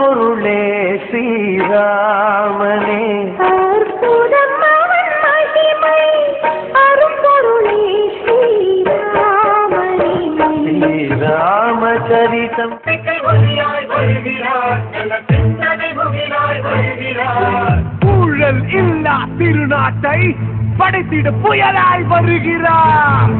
பொருளே ஸ்ரீராமனே அற்புதம் அவன் மகிமை அரும்பொருளே ஸ்ரீராமனே ஸ்ரீராமச்சரிதம் ஊழல் இல்லா திருநாட்டை படைத்திட புயலாய் வருகிறார்.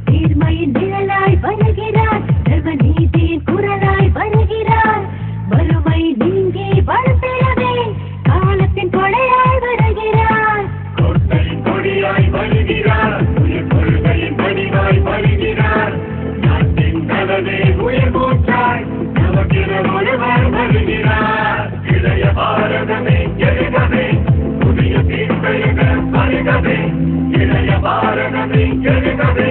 நீர்மையின் நிழலாய் வருகிறார், தர்மநீதியின் குரலாய் வருகிறார். வறுமை நீங்கி வளர்த்திடவே காலத்தின் கொடையாய் வருகிறார். கொடியாய் வருகிறார், உயிர் கொள்கையின் வடிவாய் வருகிறார். நாட்டின் நலனே உயிர் மூச்சாய் நமக்கென ஒருவர் வருகிறார். இளைய பாரதமே எழுகவே, புதிய தீர்ப்பெழுக வருகவே. இளைய பாரதமே எழுகவே,